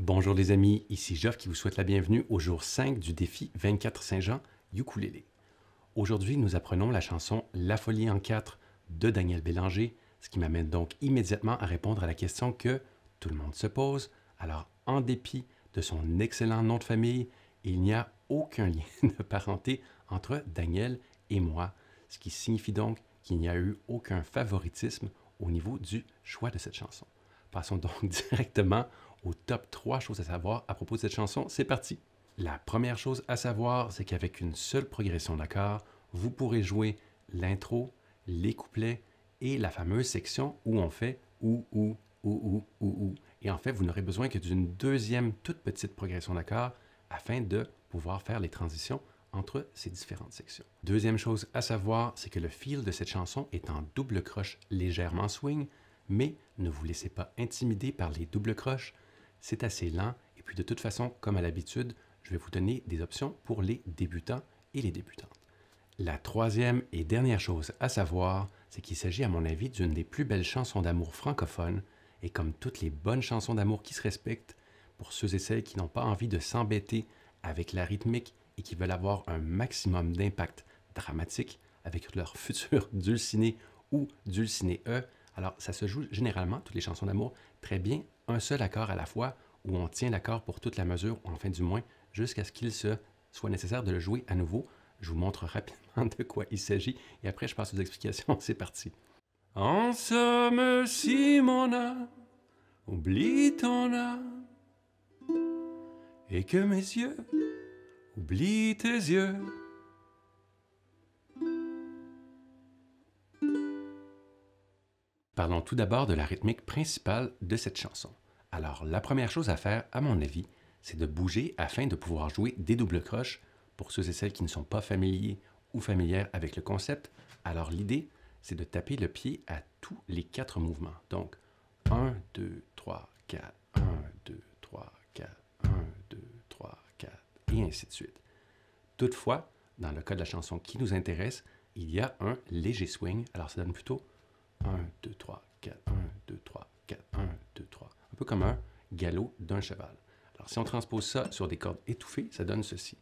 Bonjour les amis, ici Geoff qui vous souhaite la bienvenue au jour 5 du défi 24 Saint-Jean ukulélé. Aujourd'hui, nous apprenons la chanson La folie en quatre de Daniel Bélanger, ce qui m'amène donc immédiatement à répondre à la question que tout le monde se pose. Alors, en dépit de son excellent nom de famille, il n'y a aucun lien de parenté entre Daniel et moi, ce qui signifie donc qu'il n'y a eu aucun favoritisme au niveau du choix de cette chanson. Passons donc directement au top 3 choses à savoir à propos de cette chanson. C'est parti! La première chose à savoir, c'est qu'avec une seule progression d'accords, vous pourrez jouer l'intro, les couplets et la fameuse section où on fait ou. Et en fait, vous n'aurez besoin que d'une deuxième toute petite progression d'accords afin de pouvoir faire les transitions entre ces différentes sections. Deuxième chose à savoir, c'est que le feel de cette chanson est en double croche légèrement swing, mais ne vous laissez pas intimider par les doubles croches. C'est assez lent et puis de toute façon, comme à l'habitude, je vais vous donner des options pour les débutants et les débutantes. La troisième et dernière chose à savoir, c'est qu'il s'agit à mon avis d'une des plus belles chansons d'amour francophones et comme toutes les bonnes chansons d'amour qui se respectent, pour ceux et celles qui n'ont pas envie de s'embêter avec la rythmique et qui veulent avoir un maximum d'impact dramatique avec leur futur dulciné ou dulciné E, alors ça se joue généralement, toutes les chansons d'amour, très bien un seul accord à la fois où on tient l'accord pour toute la mesure, ou enfin du moins jusqu'à ce qu'il soit nécessaire de le jouer à nouveau. Je vous montre rapidement de quoi il s'agit et après je passe aux explications. C'est parti. En somme, si mon âme oublie ton âme et que mes yeux oublient tes yeux, parlons tout d'abord de la rythmique principale de cette chanson. Alors, la première chose à faire, à mon avis, c'est de bouger afin de pouvoir jouer des doubles croches pour ceux et celles qui ne sont pas familiers ou familières avec le concept. Alors, l'idée, c'est de taper le pied à tous les 4 mouvements. Donc, 1, 2, 3, 4, 1, 2, 3, 4, 1, 2, 3, 4, et ainsi de suite. Toutefois, dans le cas de la chanson qui nous intéresse, il y a un léger swing. Alors, ça donne plutôt 1, 2, 3, 4, 1, 2, 3, 4, 1, 2, 3. Un peu comme un galop d'un cheval. Alors, si on transpose ça sur des cordes étouffées, ça donne ceci.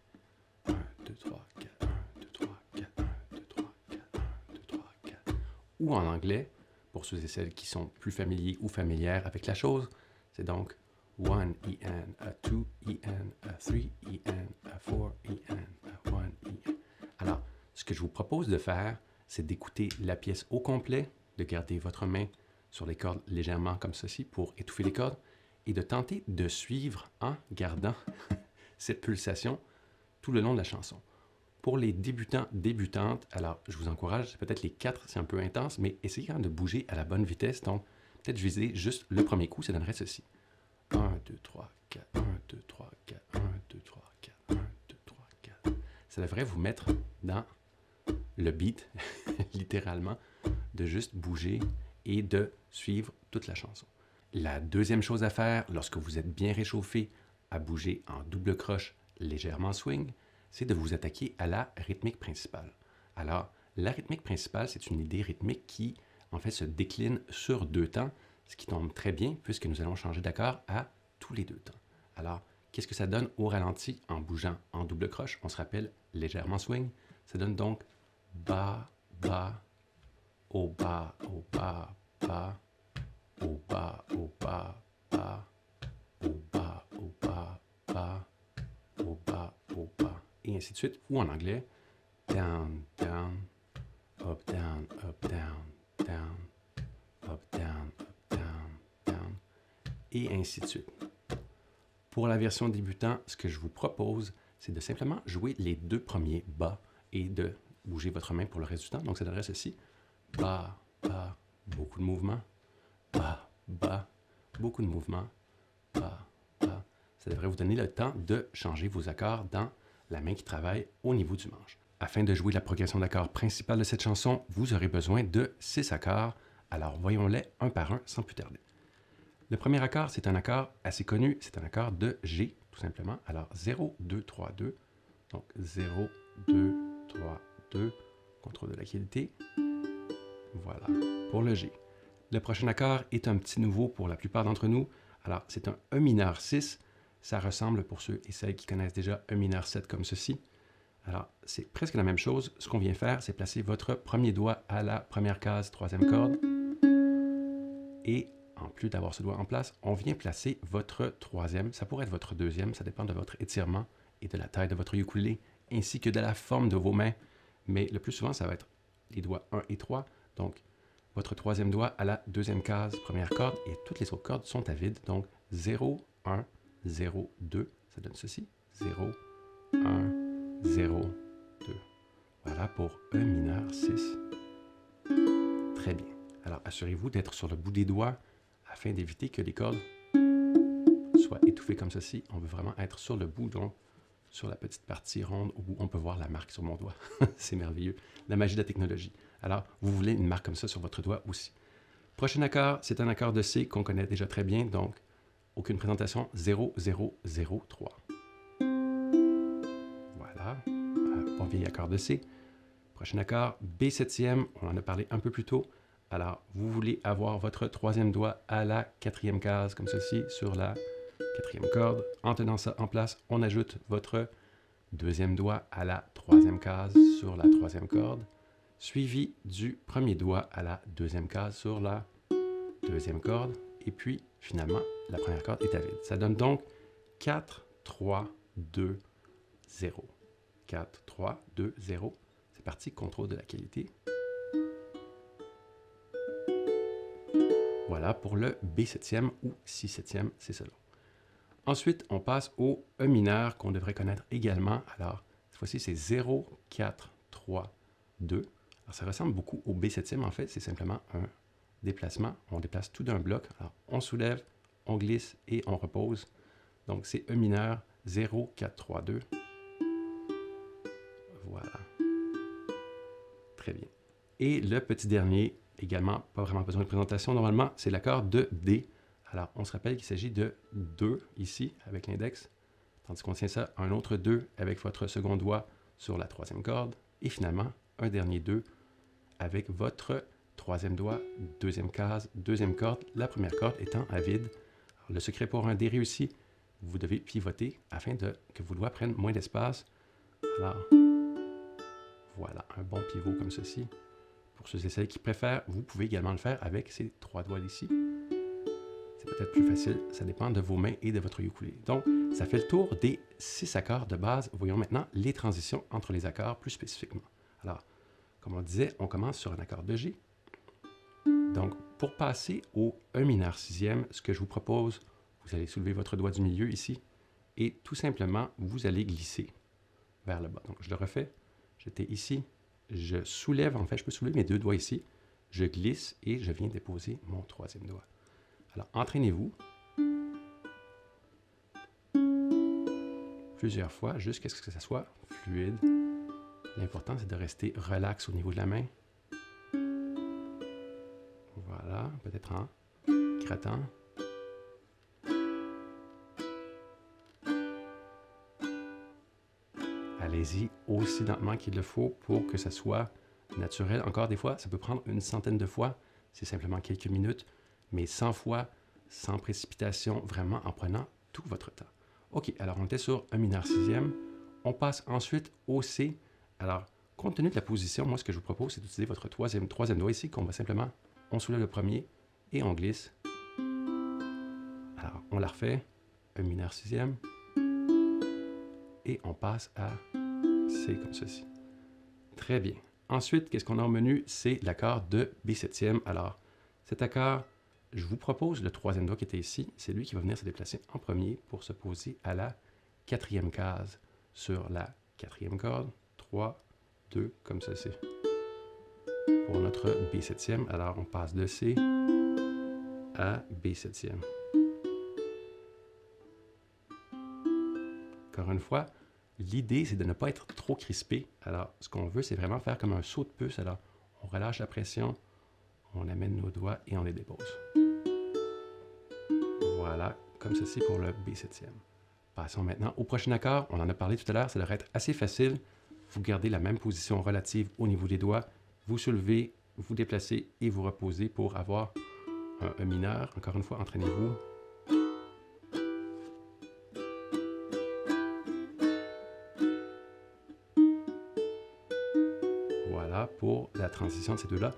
1, 2, 3, 4, 1, 2, 3, 4, 1, 2, 3, 4, 1, 2, 3, 4. Ou en anglais, pour ceux et celles qui sont plus familiers ou familières avec la chose, c'est donc 1 EN, a 2 EN, a 3 EN, a 4 EN, a 1 EN. Alors, ce que je vous propose de faire, c'est d'écouter la pièce au complet, de garder votre main sur les cordes légèrement comme ceci pour étouffer les cordes et de tenter de suivre en gardant cette pulsation tout le long de la chanson. Pour les débutants, débutantes, alors je vous encourage, peut-être les 4, c'est un peu intense, mais essayez quand même de bouger à la bonne vitesse. Donc, peut-être viser juste le premier coup, ça donnerait ceci. 1, 2, 3, 4, 1, 2, 3, 4, 1, 2, 3, 4, 1, 2, 3, 4. Ça devrait vous mettre dans le beat, littéralement, de juste bouger et de suivre toute la chanson. La deuxième chose à faire, lorsque vous êtes bien réchauffé à bouger en double croche légèrement swing, c'est de vous attaquer à la rythmique principale. Alors, la rythmique principale, c'est une idée rythmique qui, en fait, se décline sur 2 temps, ce qui tombe très bien puisque nous allons changer d'accord à tous les 2 temps. Alors, qu'est-ce que ça donne au ralenti en bougeant en double croche? On se rappelle légèrement swing. Ça donne donc bas, bas, au bas, au bas, bas, au bas, au bas, bas, au bas, au bas, bas, au bas, au bas, et ainsi de suite. Ou en anglais, down, down, up, down, up, down, down, up, down, down, et ainsi de suite. Pour la version débutant, ce que je vous propose, c'est de simplement jouer les 2 premiers bas et de bouger votre main pour le reste du temps. Donc, ça donnerait ceci. Bas, bas, beaucoup de mouvements. Bas, bas, beaucoup de mouvements. Bas, bas. Ça devrait vous donner le temps de changer vos accords dans la main qui travaille au niveau du manche. Afin de jouer la progression d'accords principale de cette chanson, vous aurez besoin de 6 accords. Alors, voyons-les un par un sans plus tarder. Le premier accord, c'est un accord assez connu. C'est un accord de G, tout simplement. Alors, 0, 2, 3, 2. Donc, 0, 2, 3, 2. Contrôle de la qualité. Voilà, pour le G. Le prochain accord est un petit nouveau pour la plupart d'entre nous. Alors, c'est un E mineur 6. Ça ressemble, pour ceux et celles qui connaissent déjà, un mineur 7 comme ceci. Alors, c'est presque la même chose. Ce qu'on vient faire, c'est placer votre premier doigt à la première case, troisième corde. Et en plus d'avoir ce doigt en place, on vient placer votre troisième. Ça pourrait être votre deuxième, ça dépend de votre étirement et de la taille de votre ukulélé, ainsi que de la forme de vos mains. Mais le plus souvent, ça va être les doigts 1 et 3. Donc, votre troisième doigt à la deuxième case, première corde, et toutes les autres cordes sont à vide. Donc, 0, 1, 0, 2, ça donne ceci. 0, 1, 0, 2. Voilà pour un mineur 6. Très bien. Alors, assurez-vous d'être sur le bout des doigts afin d'éviter que les cordes soient étouffées comme ceci. On veut vraiment être sur le bout, donc sur la petite partie ronde où on peut voir la marque sur mon doigt. C'est merveilleux. La magie de la technologie. Alors, vous voulez une marque comme ça sur votre doigt aussi. Prochain accord, c'est un accord de C qu'on connaît déjà très bien, donc aucune présentation, 0, 0, 0, 3. Voilà, bon vieil accord de C. Prochain accord, B septième, on en a parlé un peu plus tôt. Alors, vous voulez avoir votre troisième doigt à la quatrième case, comme ceci, sur la quatrième corde. En tenant ça en place, on ajoute votre deuxième doigt à la troisième case sur la troisième corde, suivi du premier doigt à la deuxième case sur la deuxième corde, et puis finalement, la première corde est à vide. Ça donne donc 4, 3, 2, 0. 4, 3, 2, 0. C'est parti, contrôle de la qualité. Voilà pour le B septième ou Si septième, c'est selon. Ensuite, on passe au E mineur qu'on devrait connaître également. Alors, cette fois-ci, c'est 0, 4, 3, 2. Alors, ça ressemble beaucoup au B septième. En fait, c'est simplement un déplacement. On déplace tout d'un bloc. Alors, on soulève, on glisse et on repose. Donc, c'est E mineur 0, 4, 3, 2. Voilà. Très bien. Et le petit dernier, également, pas vraiment besoin de présentation. Normalement, c'est l'accord de D. Alors, on se rappelle qu'il s'agit de 2 ici, avec l'index, tandis qu'on tient ça, un autre 2 avec votre second doigt sur la troisième corde, et finalement, un dernier 2 avec votre troisième doigt, deuxième case, deuxième corde, la première corde étant à vide. Alors, le secret pour un D réussi, vous devez pivoter afin que vos doigts prennent moins d'espace. Alors, voilà, un bon pivot comme ceci. Pour ceux et celles qui préfèrent, vous pouvez également le faire avec ces trois doigts ici. C'est peut-être plus facile, ça dépend de vos mains et de votre ukulélé. Donc, ça fait le tour des 6 accords de base. Voyons maintenant les transitions entre les accords plus spécifiquement. Alors, comme on disait, on commence sur un accord de G. Donc, pour passer au E mineur sixième, ce que je vous propose, vous allez soulever votre doigt du milieu ici et tout simplement, vous allez glisser vers le bas. Donc, je le refais. J'étais ici, je soulève, en fait, je peux soulever mes deux doigts ici, je glisse et je viens déposer mon troisième doigt. Alors, entraînez-vous plusieurs fois jusqu'à ce que ça soit fluide. L'important, c'est de rester relax au niveau de la main. Voilà, peut-être en grattant. Allez-y aussi lentement qu'il le faut pour que ça soit naturel. Encore des fois, ça peut prendre une centaine de fois. C'est simplement quelques minutes, mais 100 fois, sans précipitation, vraiment en prenant tout votre temps. OK, alors on était sur un mineur sixième. On passe ensuite au C. Alors, compte tenu de la position, moi, ce que je vous propose, c'est d'utiliser votre troisième doigt ici, qu'on va simplement, on soulève le premier et on glisse. Alors, on la refait, un mineur sixième, et on passe à C comme ceci. Très bien. Ensuite, qu'est-ce qu'on a au menu? C'est l'accord de B septième. Alors, cet accord, je vous propose le troisième doigt qui était ici. C'est lui qui va venir se déplacer en premier pour se poser à la quatrième case sur la quatrième corde. 3, 2, comme ceci. Pour notre B septième, alors on passe de C à B septième. Encore une fois, l'idée, c'est de ne pas être trop crispé. Alors, ce qu'on veut, c'est vraiment faire comme un saut de puce. Alors, on relâche la pression, on amène nos doigts et on les dépose. Voilà, comme ceci pour le B septième. Passons maintenant au prochain accord. On en a parlé tout à l'heure, ça devrait être assez facile. Vous gardez la même position relative au niveau des doigts. Vous soulevez, vous déplacez et vous reposez pour avoir un E mineur. Encore une fois, entraînez-vous. Voilà pour la transition de ces deux-là.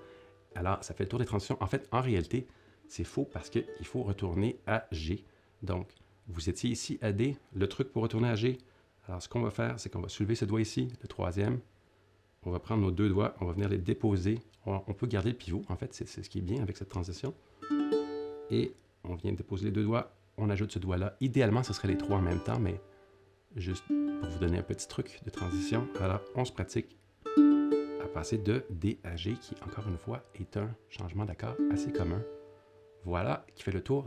Alors, ça fait le tour des transitions. En fait, en réalité, c'est faux parce qu'il faut retourner à G. Donc, vous étiez ici à D. Le truc pour retourner à G, alors ce qu'on va faire, c'est qu'on va soulever ce doigt ici, le troisième. On va prendre nos deux doigts, on va venir les déposer. On peut garder le pivot, en fait, c'est ce qui est bien avec cette transition. Et on vient déposer les deux doigts, on ajoute ce doigt-là. Idéalement, ce serait les trois en même temps, mais juste pour vous donner un petit truc de transition, alors on se pratique à passer de D à G, qui, encore une fois, est un changement d'accord assez commun. Voilà, qui fait le tour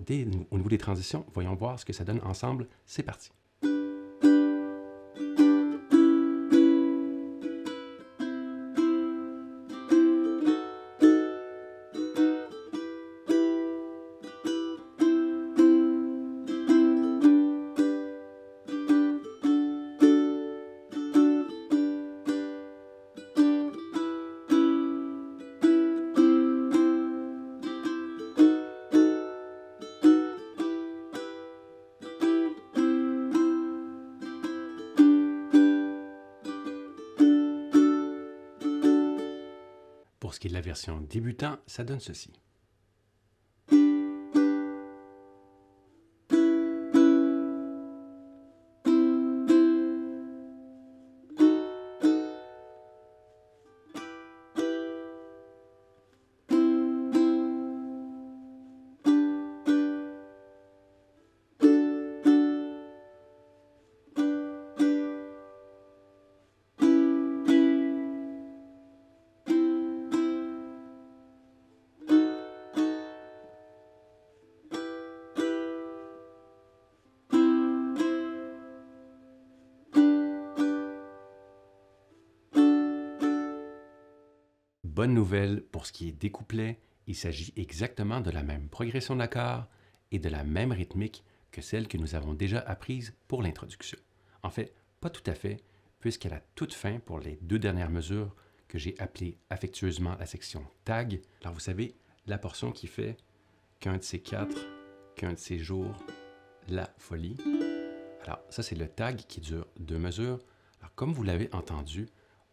au niveau des transitions. Voyons voir ce que ça donne ensemble. C'est parti. Pour ce qui est de la version débutant, ça donne ceci. Bonne nouvelle, pour ce qui est des couplets, il s'agit exactement de la même progression d'accords et de la même rythmique que celle que nous avons déjà apprise pour l'introduction. En fait, pas tout à fait, puisqu'à la toute fin, pour les deux dernières mesures que j'ai appelées affectueusement la section tag, alors vous savez, la portion qui fait qu'un de ces quatre, qu'un de ces jours, la folie. Alors ça, c'est le tag qui dure 2 mesures. Alors comme vous l'avez entendu,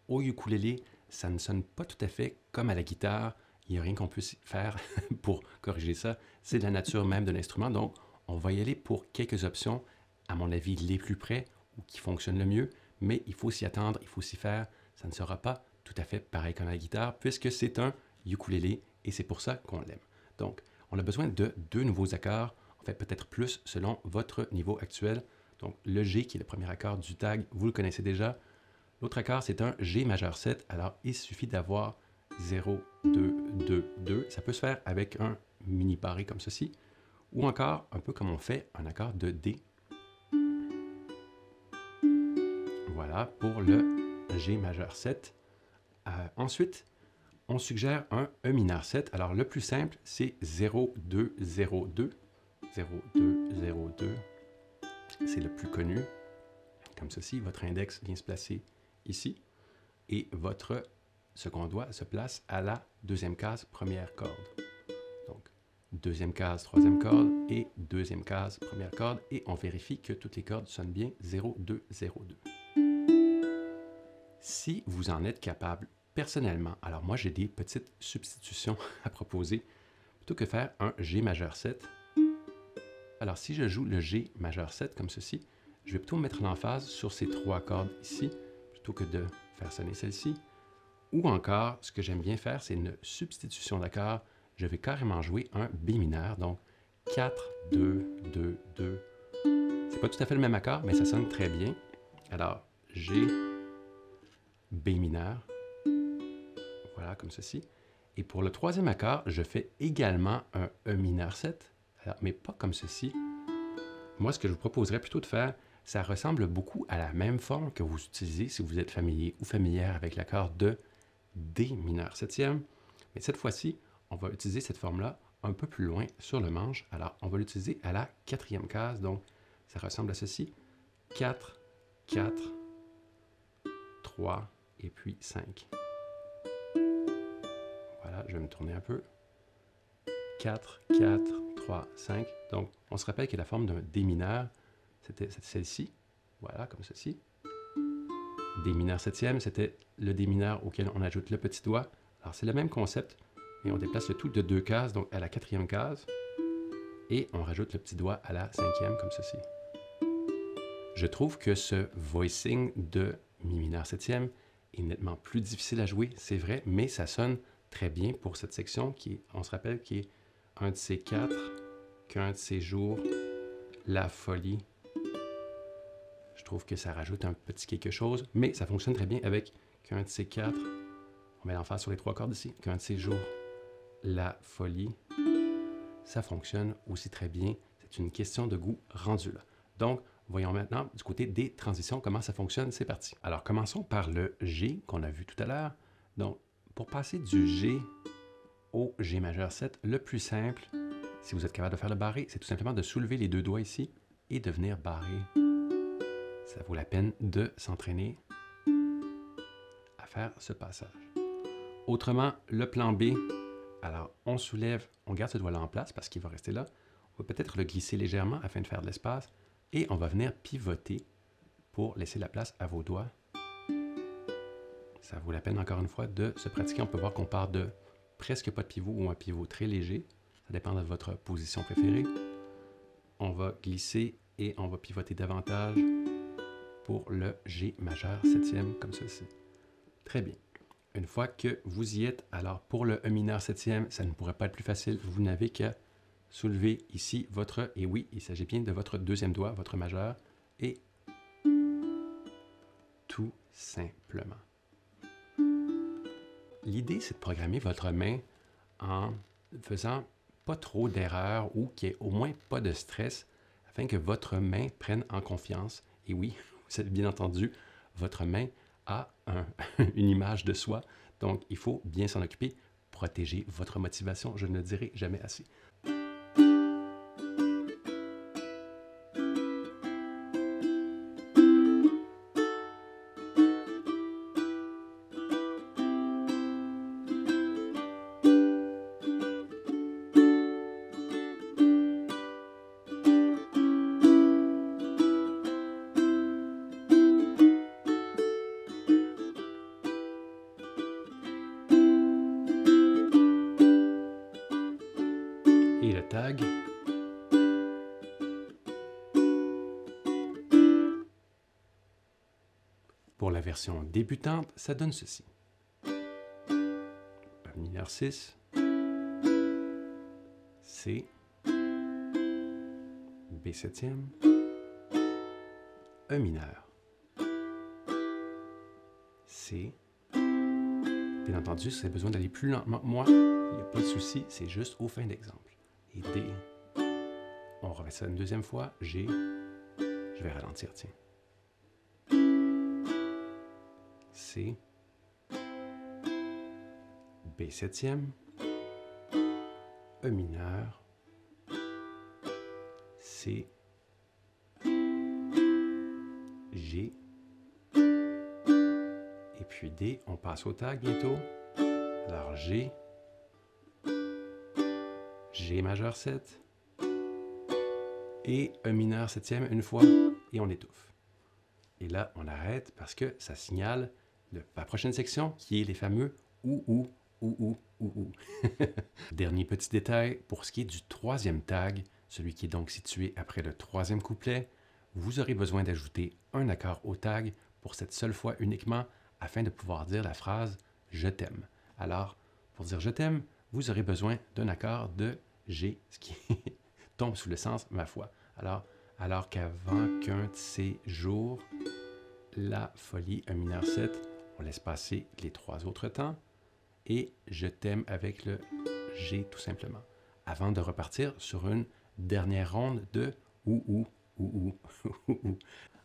au ukulélé, ça ne sonne pas tout à fait comme à la guitare. Il n'y a rien qu'on puisse faire pour corriger ça. C'est de la nature même de l'instrument. Donc, on va y aller pour quelques options, à mon avis, les plus près ou qui fonctionnent le mieux. Mais il faut s'y attendre, il faut s'y faire. Ça ne sera pas tout à fait pareil comme à la guitare puisque c'est un ukulélé et c'est pour ça qu'on l'aime. Donc, on a besoin de 2 nouveaux accords. En fait, peut-être plus selon votre niveau actuel. Donc, le G qui est le premier accord du tag, vous le connaissez déjà. L'autre accord, c'est un G majeur 7. Alors, il suffit d'avoir 0, 2, 2, 2. Ça peut se faire avec un mini barré comme ceci. Ou encore, un peu comme on fait un accord de D. Voilà pour le G majeur 7. Ensuite, on suggère un E mineur 7. Alors, le plus simple, c'est 0, 2, 0, 2. 0, 2, 0, 2. C'est le plus connu. Comme ceci, votre index vient se placer ici, et votre second doigt se place à la deuxième case, première corde. Donc, deuxième case, troisième corde, et deuxième case, première corde, et on vérifie que toutes les cordes sonnent bien 0, 2, 0, 2. Si vous en êtes capable, personnellement, alors moi j'ai des petites substitutions à proposer, plutôt que faire un G majeur 7. Alors si je joue le G majeur 7 comme ceci, je vais plutôt mettre l'emphase sur ces 3 cordes ici, plutôt que de faire sonner celle-ci. Ou encore, ce que j'aime bien faire, c'est une substitution d'accords. Je vais carrément jouer un B mineur, donc 4, 2, 2, 2. C'est pas tout à fait le même accord, mais ça sonne très bien. Alors, G, B mineur, voilà, comme ceci. Et pour le troisième accord, je fais également un E mineur 7, alors, mais pas comme ceci. Moi, ce que je vous proposerais plutôt de faire, ça ressemble beaucoup à la même forme que vous utilisez si vous êtes familier ou familière avec l'accord de D mineur septième. Mais cette fois-ci, on va utiliser cette forme-là un peu plus loin sur le manche. Alors, on va l'utiliser à la quatrième case. Donc, ça ressemble à ceci. 4, 4, 3 et puis 5. Voilà, je vais me tourner un peu. 4, 4, 3, 5. Donc, on se rappelle que la forme d'un D mineur, c'était celle-ci. Voilà, comme ceci. Dé mineur septième, c'était le Dé mineur auquel on ajoute le petit doigt. Alors c'est le même concept, mais on déplace le tout de 2 cases, donc à la 4e case, et on rajoute le petit doigt à la 5e, comme ceci. Je trouve que ce voicing de Mi mineur septième est nettement plus difficile à jouer, c'est vrai, mais ça sonne très bien pour cette section qui est, on se rappelle, qui est un de ces 4, qu'un de ces jours, la folie. Je trouve que ça rajoute un petit quelque chose, mais ça fonctionne très bien avec qu'un de ces 4. On met l'emphase sur les 3 cordes ici. Qu'un de ces jours, la folie. Ça fonctionne aussi très bien. C'est une question de goût rendu là. Donc, voyons maintenant du côté des transitions comment ça fonctionne. C'est parti. Alors, commençons par le G qu'on a vu tout à l'heure. Donc, pour passer du G au G majeur 7, le plus simple, si vous êtes capable de faire le barré, c'est tout simplement de soulever les 2 doigts ici et de venir barrer. Ça vaut la peine de s'entraîner à faire ce passage. Autrement, le plan B, alors on soulève, on garde ce doigt-là en place parce qu'il va rester là. On va peut-être le glisser légèrement afin de faire de l'espace et on va venir pivoter pour laisser la place à vos doigts. Ça vaut la peine encore une fois de se pratiquer. On peut voir qu'on part de presque pas de pivot ou un pivot très léger. Ça dépend de votre position préférée. On va glisser et on va pivoter davantage pour le G majeur septième comme ceci. Très bien. Une fois que vous y êtes, alors pour le E mineur septième, ça ne pourrait pas être plus facile. Vous n'avez qu'à soulever ici votre, et oui, il s'agit bien de votre 2e doigt, votre majeur, et tout simplement. L'idée, c'est de programmer votre main en faisant pas trop d'erreurs ou qu'il n'y ait au moins pas de stress afin que votre main prenne en confiance. Et oui, vous avez bien entendu, votre main a une image de soi, donc il faut bien s'en occuper, protéger votre motivation, je ne le dirai jamais assez. Et le tag. Pour la version débutante, ça donne ceci. E mineur 6, C, B septième, E mineur, C. Bien entendu, si vous avez besoin d'aller plus lentement que moi, il n'y a pas de souci, c'est juste aux fins d'exemple. Et D. On refait ça une 2e fois. G. Je vais ralentir, tiens. C. B septième. E mineur. C. G. Et puis D. On passe au tag bientôt. Alors G. G majeur 7 et E mineur septième une fois et on étouffe. Et là, on arrête parce que ça signale la prochaine section qui est les fameux ou. Dernier petit détail, pour ce qui est du 3e tag, celui qui est donc situé après le 3e couplet, vous aurez besoin d'ajouter un accord au tag pour cette seule fois uniquement afin de pouvoir dire la phrase « Je t'aime ». Alors, pour dire « Je t'aime », vous aurez besoin d'un accord de G, ce qui tombe sous le sens « ma foi ». Alors qu'avant qu'un de ces jours, la folie, E mineur 7, on laisse passer les 3 autres temps et je t'aime avec le G tout simplement. Avant de repartir sur une dernière ronde de ou.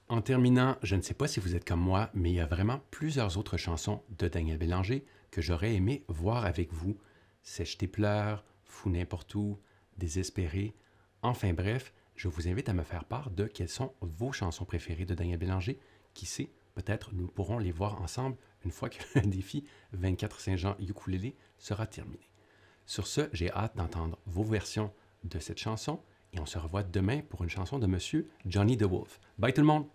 En terminant, je ne sais pas si vous êtes comme moi, mais il y a vraiment plusieurs autres chansons de Daniel Bélanger que j'aurais aimé voir avec vous. Sèche tes pleurs, Fou n'importe où, Désespéré. Enfin bref, je vous invite à me faire part de quelles sont vos chansons préférées de Daniel Bélanger. Qui sait, peut-être nous pourrons les voir ensemble une fois que le défi 24 Saint-Jean ukulélé sera terminé. Sur ce, j'ai hâte d'entendre vos versions de cette chanson et on se revoit demain pour une chanson de Monsieur Johnny DeWolf. Bye tout le monde!